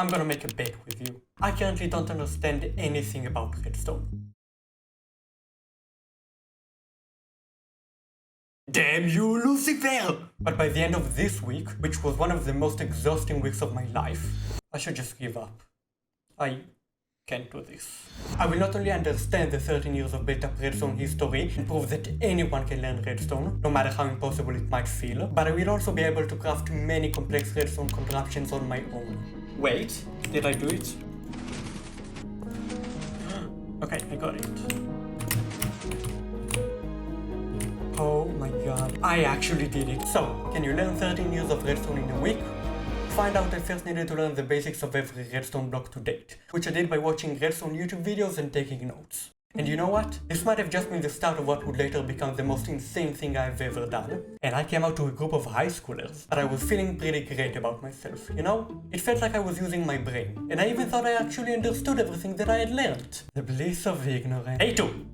I'm gonna make a bet with you. I currently don't understand anything about redstone. Damn you, Lucifer! But by the end of this week, which was one of the most exhausting weeks of my life, I should just give up. I can't do this. I will not only understand the 13 years of built-up redstone history and prove that anyone can learn redstone, no matter how impossible it might feel, but I will also be able to craft many complex redstone contraptions on my own. Wait, did I do it? Okay, I got it. Oh my god, I actually did it. So, can you learn 13 years of redstone in a week? To find out, I first needed to learn the basics of every redstone block to date, which I did by watching redstone YouTube videos and taking notes. And you know what? This might have just been the start of what would later become the most insane thing I've ever done. And I came out to a group of high schoolers, but I was feeling pretty great about myself, you know? It felt like I was using my brain, and I even thought I actually understood everything that I had learned. The bliss of ignorance. Day 2!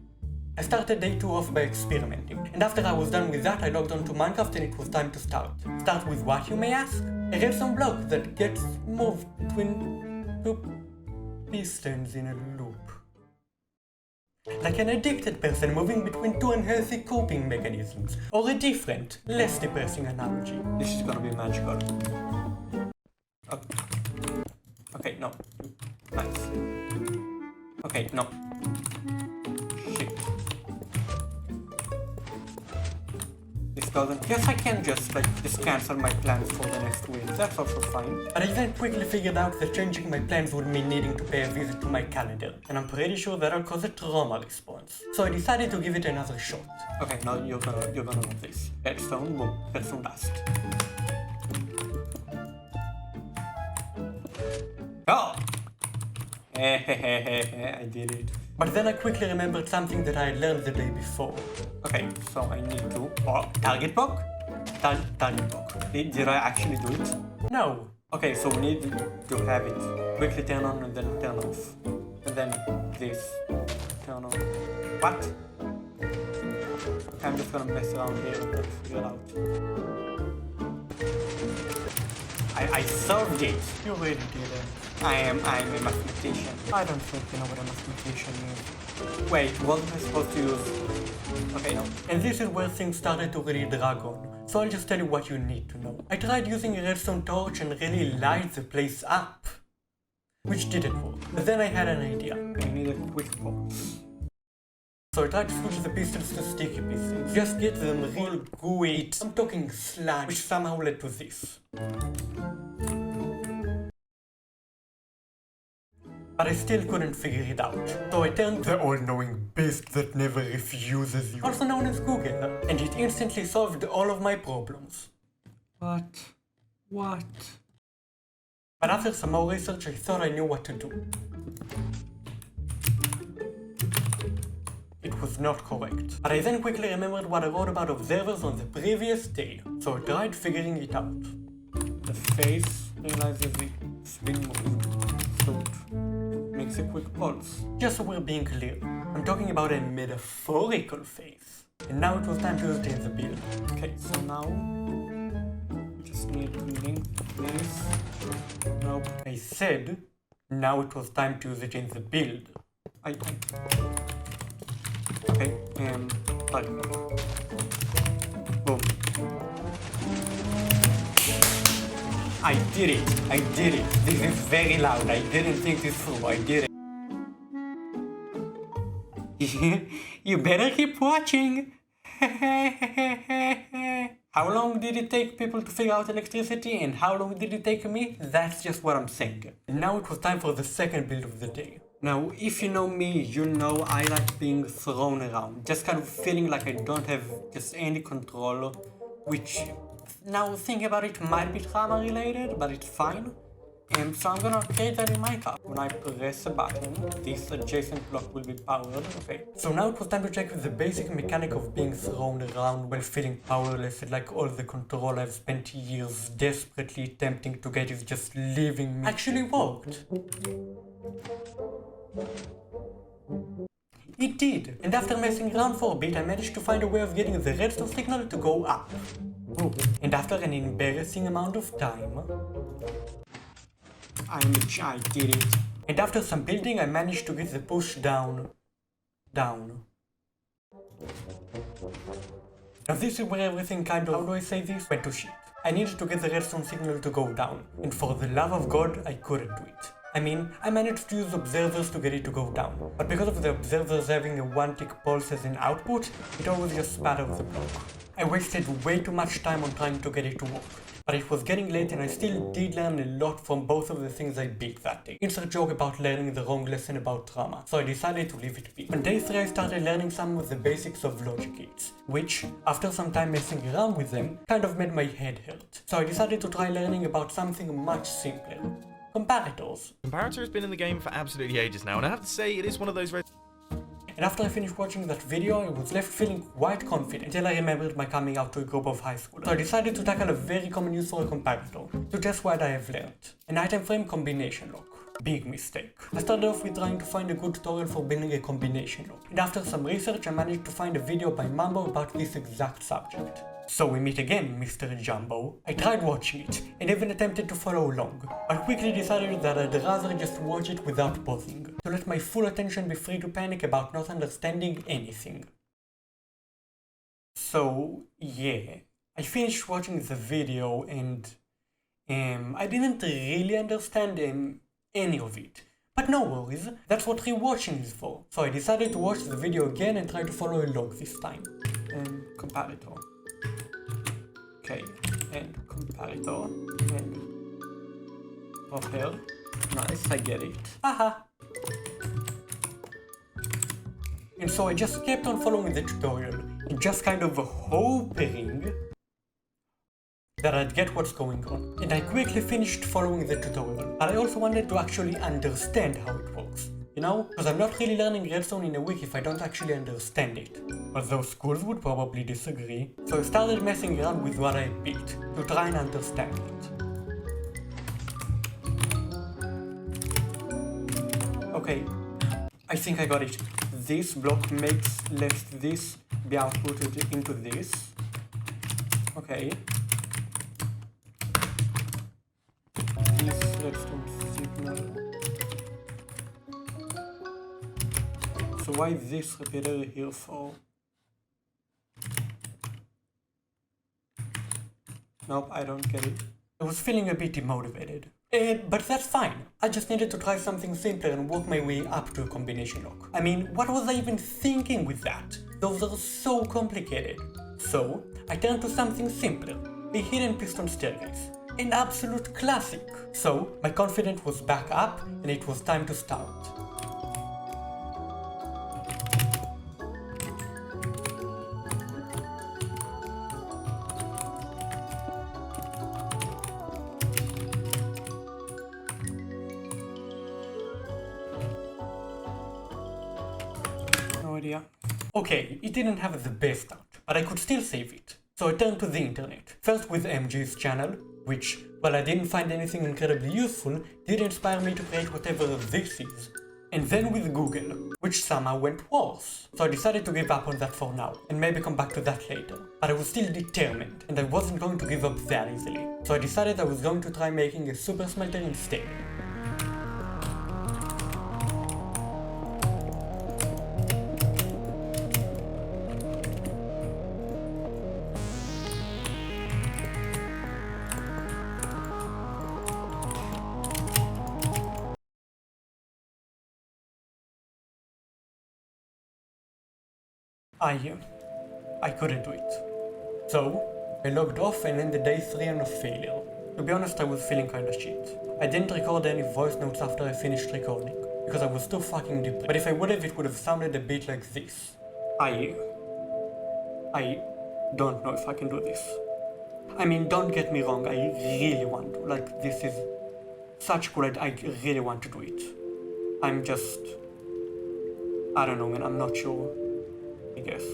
I started day 2 off by experimenting, and after I was done with that I logged on to Minecraft and it was time to start. Start with what, you may ask? A redstone block that gets moved between two pistons in a loop. Like an addicted person moving between two unhealthy coping mechanisms, or a different, less depressing analogy. This is gonna be magical. Okay, no. Nice. Okay, no. This doesn't. Yes, I can just cancel my plans for the next week. That's also fine. But I then quickly figured out that changing my plans would mean needing to pay a visit to my calendar, and I'm pretty sure that'll cause a trauma response. So I decided to give it another shot. Okay, now you're gonna love this. Redstone, boom, redstone dust. Oh! I did it. But then I quickly remembered something that I had learned the day before. Okay, so I need to... Oh, target block? Target block. Did I actually do it? No. Okay, so we need to have it quickly turn on and then turn off. And then this. Turn on. What? Okay, I'm just gonna mess around here and figure it out. I solved it. You really did it. I'm a mathematician. I don't think you know what a mathematician is. Wait, wasn't I supposed to use... Okay, no. And this is where things started to really drag on. So I'll just tell you what you need to know. I tried using a redstone torch and really light the place up, which didn't work. But then I had an idea. I need a quick pause. So I tried to switch the pistons to sticky pistons. Just get them real gooey. I'm talking slime, which somehow led to this. But I still couldn't figure it out. So I turned to the all-knowing beast that never refuses you, also known as Google, and it instantly solved all of my problems. What? But after some more research, I thought I knew what to do. It was not correct. But I then quickly remembered what I wrote about observers on the previous day, so I tried figuring it out. The face realizes it's been moved. Makes a quick pulse. Just so we're being clear, I'm talking about a metaphorical face. And now it was time to use it in the build. Okay, so now we just need to link this. Nope. I said now it was time to use it in the build. Okay, boom. I did it. This is very loud. I didn't think this through. I did it. You better keep watching. How long did it take people to figure out electricity and how long did it take me? That's just what I'm saying. And now it was time for the second build of the day. Now, if you know me, you know I like being thrown around. Just kind of feeling like I don't have just any control, which... Now thinking about it might be trauma related, but it's fine. So I'm gonna create that in Minecraft. When I press a button, this adjacent block will be powered. Okay. So now it was time to check the basic mechanic of being thrown around while feeling powerless, and like all the control I've spent years desperately attempting to get is just leaving me. Actually worked. It did. And after messing around for a bit, I managed to find a way of getting the redstone signal to go up. And after an embarrassing amount of time... I did it. And after some building, I managed to get the push down. Now this is where everything kind of, how do I say this, went to shit. I needed to get the redstone signal to go down, and for the love of God, I couldn't do it. I mean, I managed to use observers to get it to go down, but because of the observers having a one-tick pulse as an output, it always just spatters the block. I wasted way too much time on trying to get it to work. But it was getting late and I still did learn a lot from both of the things I built that day. Insert joke about learning the wrong lesson about trauma, so I decided to leave it be. On day 3 I started learning some of the basics of logic gates, which, after some time messing around with them, kind of made my head hurt. So I decided to try learning about something much simpler. Comparators. Comparator has been in the game for absolutely ages now, and I have to say it is one of those And after I finished watching that video, I was left feeling quite confident until I remembered my coming out to a group of high schoolers. So I decided to tackle a very common use for a comparator, to test what I have learned. An item frame combination lock. Big mistake. I started off with trying to find a good tutorial for building a combination lock, and after some research I managed to find a video by Mambo about this exact subject. So we meet again, Mr. Jumbo. I tried watching it, and even attempted to follow along, but quickly decided that I'd rather just watch it without pausing, to let my full attention be free to panic about not understanding anything. So, yeah, I finished watching the video and I didn't really understand any of it. But no worries, that's what rewatching is for. So I decided to watch the video again and try to follow along this time. Comparator. Okay, and comparator, and repair. Nice, I get it. Haha! And so I just kept on following the tutorial, and just kind of hoping that I'd get what's going on. And I quickly finished following the tutorial, but I also wanted to actually understand how it works. You know, because I'm not really learning redstone in a week if I don't actually understand it. Although schools would probably disagree. So I started messing around with what I built to try and understand it. Okay, I think I got it. This block makes this be outputted into this. Okay. This redstone signal. So why is this repeater here for? Nope, I don't get it. I was feeling a bit demotivated. But that's fine. I just needed to try something simpler and work my way up to a combination lock. I mean, what was I even thinking with that? Those are so complicated. So, I turned to something simpler. A hidden piston staircase. An absolute classic. So, my confidence was back up and it was time to start. Okay, it didn't have the best out, but I could still save it. So I turned to the internet, first with MG's channel, which, while I didn't find anything incredibly useful, did inspire me to create whatever this is. And then with Google, which somehow went worse. So I decided to give up on that for now, and maybe come back to that later. But I was still determined, and I wasn't going to give up that easily. So I decided I was going to try making a super smelter instead. I couldn't do it. So, I logged off and ended day 3 on a failure. To be honest, I was feeling kinda shit. I didn't record any voice notes after I finished recording, because I was too fucking depressed. But if I would have, it would have sounded a bit like this. I don't know if I can do this. I mean, don't get me wrong, I really want to. Like, this is such cool, I really want to do it. I'm just... I don't know, man, I'm not sure. I guess.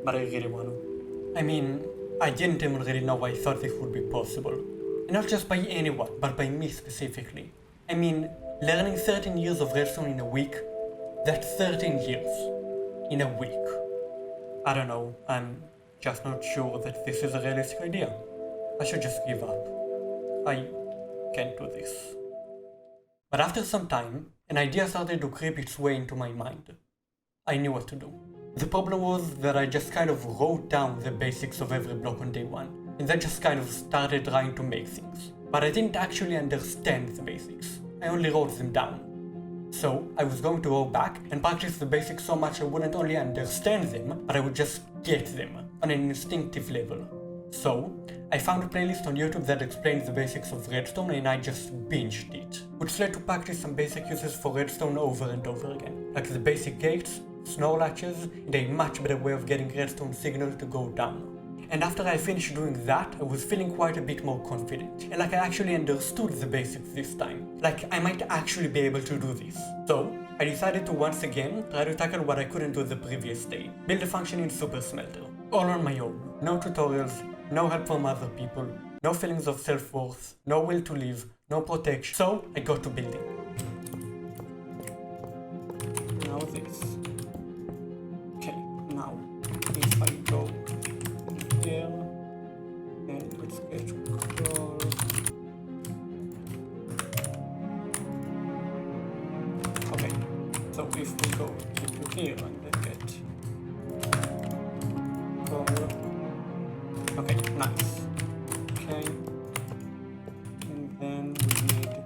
But I really want to. I mean, I didn't even really know I thought this would be possible. And not just by anyone, but by me specifically. I mean, learning 13 years of redstone in a week, that's 13 years in a week. I don't know, I'm just not sure that this is a realistic idea. I should just give up. Can't do this. But after some time, an idea started to creep its way into my mind. I knew what to do. The problem was that I just kind of wrote down the basics of every block on day one, and then just kind of started trying to make things. But I didn't actually understand the basics. I only wrote them down. So I was going to go back and practice the basics so much I wouldn't only understand them, but I would just get them on an instinctive level. So I found a playlist on YouTube that explains the basics of redstone and I just binged it, which led to practice some basic uses for redstone over and over again, like the basic gates, snow latches, and a much better way of getting redstone signal to go down. And after I finished doing that, I was feeling quite a bit more confident, and like I actually understood the basics this time, like I might actually be able to do this. So I decided to once again try to tackle what I couldn't do the previous day, build a functioning super smelter, all on my own, no tutorials, no help from other people, no feelings of self-worth, no will to live, no protection. So I got to building. Now this. Okay, now if I go here and let's get control. Okay, so if we go to here and then get control. Okay, nice. Okay, and then we need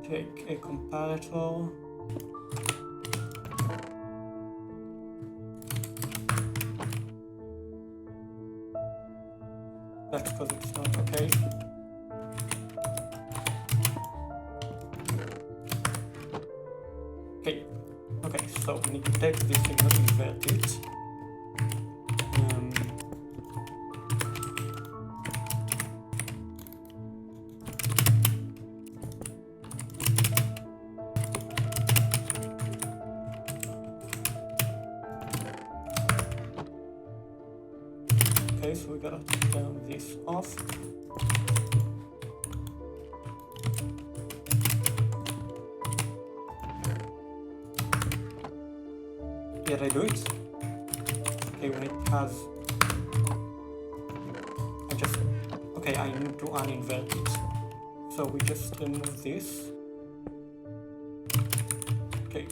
take a comparator. That's because it's not okay. Okay, so we need to take this signal and invert it. Okay, so we gotta turn this off. Did I do it? Okay, when it has... Okay, I need to uninvert it. So we just remove this. Okay.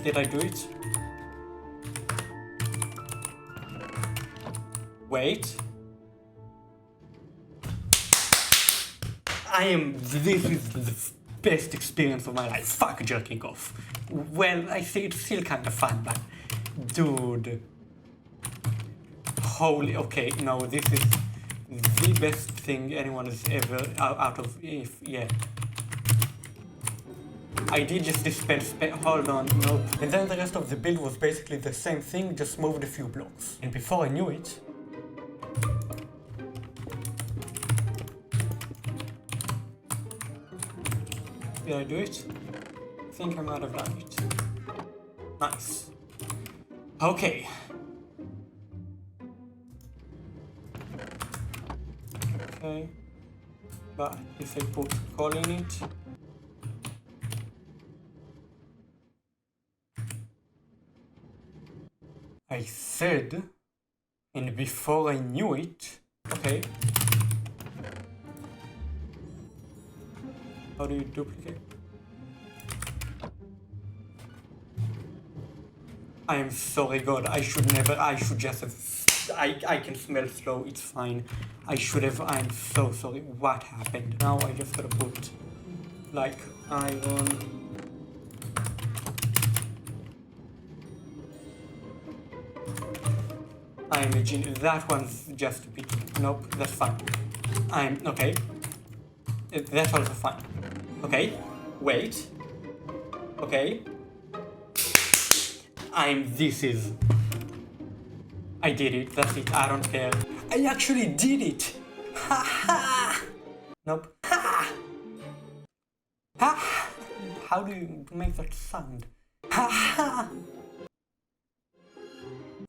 Did I do it? Wait. This is the best experience of my life. Fuck jerking off. Well, I say it's still kind of fun, but dude. Holy, okay, no, this is the best thing anyone has ever out of, yeah. I did just dispense, hold on, no. And then the rest of the build was basically the same thing, just moved a few blocks. And before I knew it, did I do it? I think I might have done it. Nice. Okay. Okay. But if I put coal in it, I said, and before I knew it, okay. How do you duplicate? I am sorry, God. I should just have. I can smell slow. It's fine. I'm so sorry. What happened? Now I just gotta put like iron. I imagine that one's just a bit. Nope, that's fine. Okay. That's also fine. Okay, wait. Okay. I did it, that's it, I don't care. I actually did it! Ha ha! Nope. Ha! Ha! How do you make that sound? Ha ha!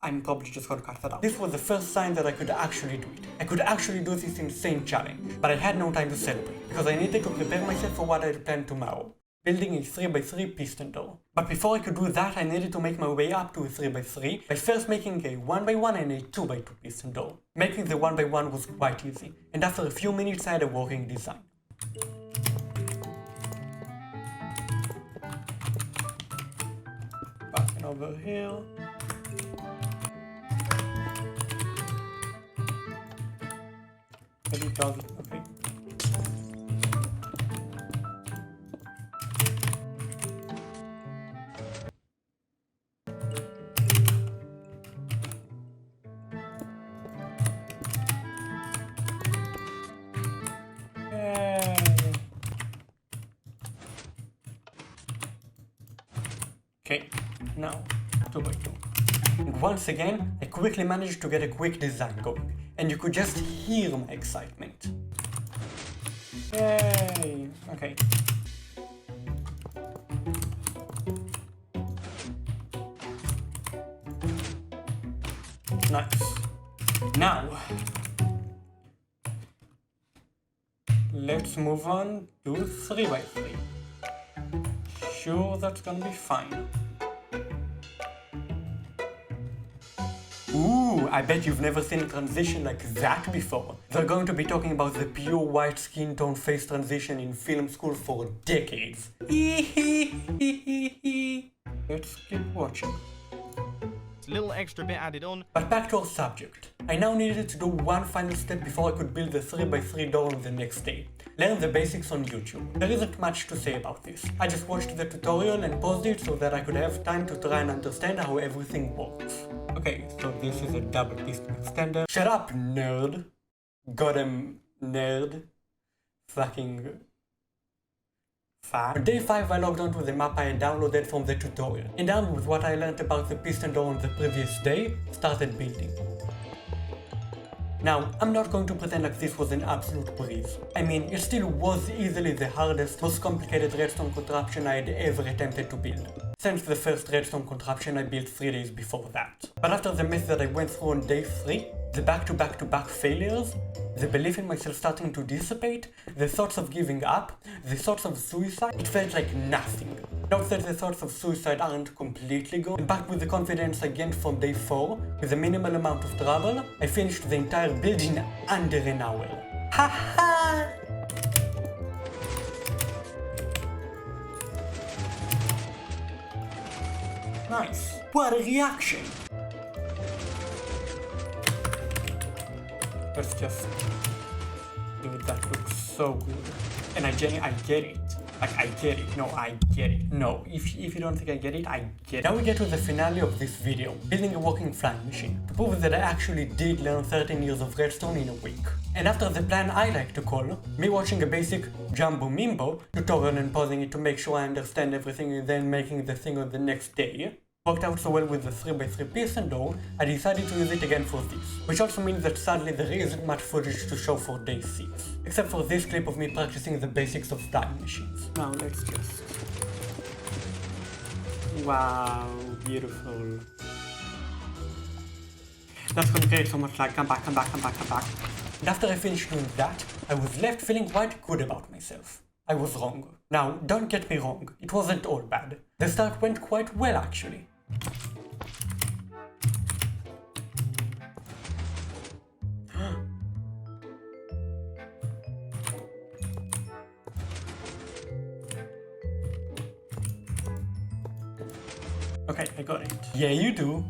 I'm probably just gonna cut that out. This was the first sign that I could actually do it. I could actually do this insane challenge. But I had no time to celebrate, because I needed to prepare myself for what I had planned tomorrow. Building a 3x3 piston door. But before I could do that, I needed to make my way up to a 3x3 by first making a 1x1 and a 2x2 piston door. Making the 1x1 was quite easy, and after a few minutes I had a working design. Passing over here. Maybe it doesn't, okay. Okay, now 2x2. And once again, I quickly managed to get a quick design going, and you could just hear my excitement. Yay! Okay. Nice. Now, let's move on to 3x3. Sure, that's gonna be fine. Ooh, I bet you've never seen a transition like that before. They're going to be talking about the pure white skin tone face transition in film school for decades. Let's keep watching. It's a little extra bit added on. But back to our subject. I now needed to do one final step before I could build the 3x3 door on the next day. Learn the basics on YouTube. There isn't much to say about this. I just watched the tutorial and paused it so that I could have time to try and understand how everything works. Okay, so this is a double piston extender. Shut up, nerd. Got him, nerd. Fucking fat. On day 5 I logged onto the map I had downloaded from the tutorial, and armed with what I learned about the piston door on the previous day, started building. Now, I'm not going to pretend like this was an absolute breeze. I mean, it still was easily the hardest, most complicated redstone contraption I had ever attempted to build. Since the first redstone contraption I built 3 days before that. But after the mess that I went through on day 3, the back-to-back-to-back failures, the belief in myself starting to dissipate, the thoughts of giving up, the thoughts of suicide, it felt like nothing. Note that the thoughts of suicide aren't completely gone, and back with the confidence I gained from day 4, with a minimal amount of trouble, I finished the entire build in under an hour. Ha ha! Nice. What a reaction! Let's just... Dude, that looks so good. And I get it. Like, I get it. No, I get it. No, if you don't think I get it, I get it. Now we get to the finale of this video, building a walking flying machine, to prove that I actually did learn 13 years of redstone in a week. And after the plan I like to call, me watching a basic Jumbo Mimbo tutorial and pausing it to make sure I understand everything and then making the thing on the next day, worked out so well with the 3x3 piston door, I decided to use it again for this. Which also means that sadly there isn't much footage to show for day 6. Except for this clip of me practicing the basics of flying machines. Now let's just... Wow, beautiful. That's gonna create so much lag. Come back. And after I finished doing that, I was left feeling quite good about myself. I was wrong. Now, don't get me wrong, it wasn't all bad. The start went quite well actually. Okay, I got it. Yeah, you do.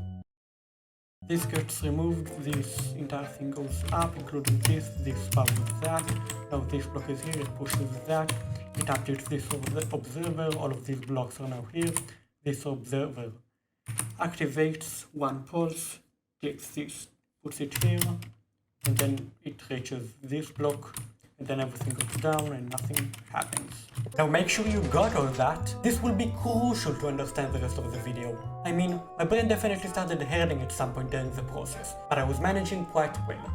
This gets removed, this entire thing goes up, including this powers that. Now this block is here, it pushes that. It updates this observer, all of these blocks are now here. This observer activates one pulse, takes this, puts it here, and then it reaches this block, and then everything goes down and nothing happens. Now make sure you got all that. This will be crucial to understand the rest of the video. I mean, my brain definitely started hurting at some point during the process, but I was managing quite well.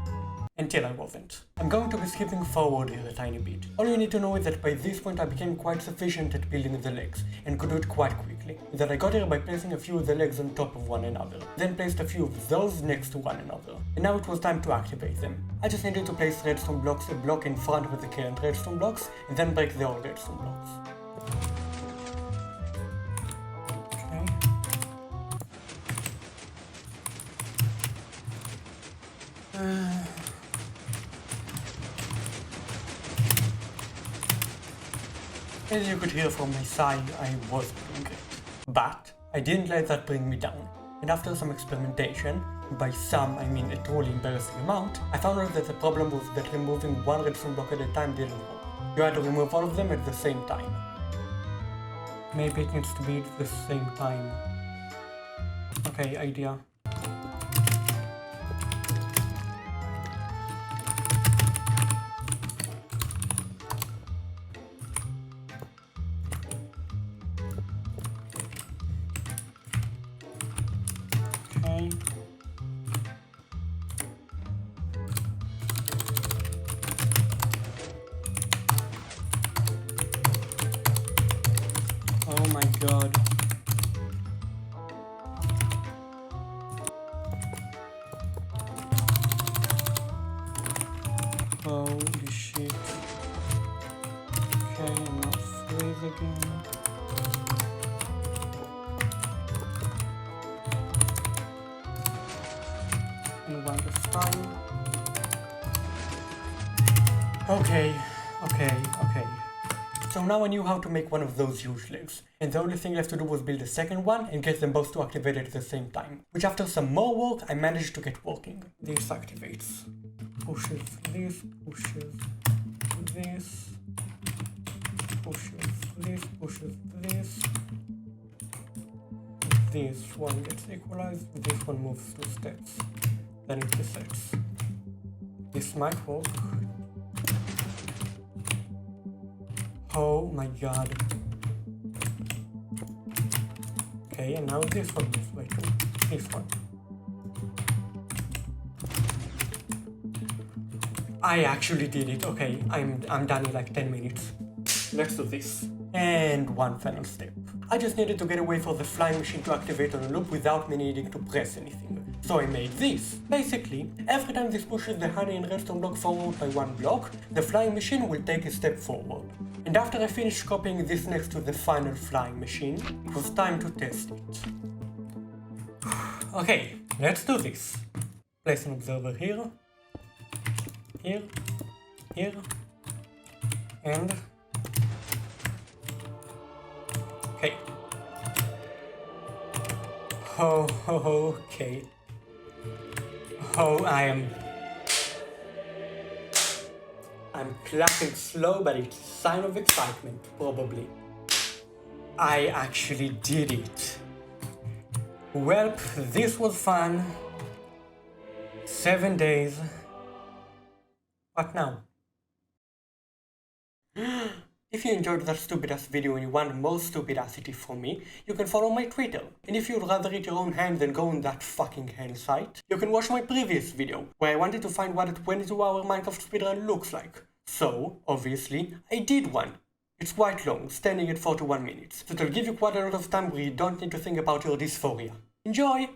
Until I wasn't. I'm going to be skipping forward here a tiny bit. All you need to know is that by this point I became quite sufficient at building the legs, and could do it quite quickly. That I got here by placing a few of the legs on top of one another, then placed a few of those next to one another. And now it was time to activate them. I just needed to place redstone blocks a block in front of the current redstone blocks, and then break the old redstone blocks. As you could hear from my sigh, I was doing great. But I didn't let that bring me down, and after some experimentation, by some I mean a truly embarrassing amount, I found out that the problem was that removing one redstone block at a time didn't work. You had to remove all of them at the same time. Maybe it needs to be at the same time. Okay, idea. Okay. Oh my god. Holy shit. Okay, I'm not freeze again. And one this time. Okay. So now I knew how to make one of those huge legs, and the only thing left to do was build a second one and get them both to activate at the same time, which after some more work I managed to get working. This activates. Pushes this, pushes this, pushes this, pushes this. This one gets equalized, this one moves 2 steps. Then it resets. This might work. Oh my god. Okay, and now this one moves by 2. This one. I actually did it. Okay, I'm done in like 10 minutes. Let's do this. And one final step. I just needed to get a way for the flying machine to activate on a loop without me needing to press anything. So I made this. Basically, every time this pushes the honey and redstone block forward by 1 block, the flying machine will take a step forward. And after I finished copying this next to the final flying machine, it was time to test it. Okay, let's do this. Place an observer here, here, here, and... Okay. Oh, okay. Oh, I'm clapping slow, but it's a sign of excitement, probably. I actually did it. Well, this was fun. 7 days. What now? If you enjoyed that stupid ass video and you want more stupidacity from me, you can follow my Twitter. And if you'd rather eat your own hand than go on that fucking hell site, you can watch my previous video, where I wanted to find what a 22-hour Minecraft speedrun looks like. So, obviously, I did one. It's quite long, standing at 41 minutes, so it'll give you quite a lot of time where you don't need to think about your dysphoria. Enjoy!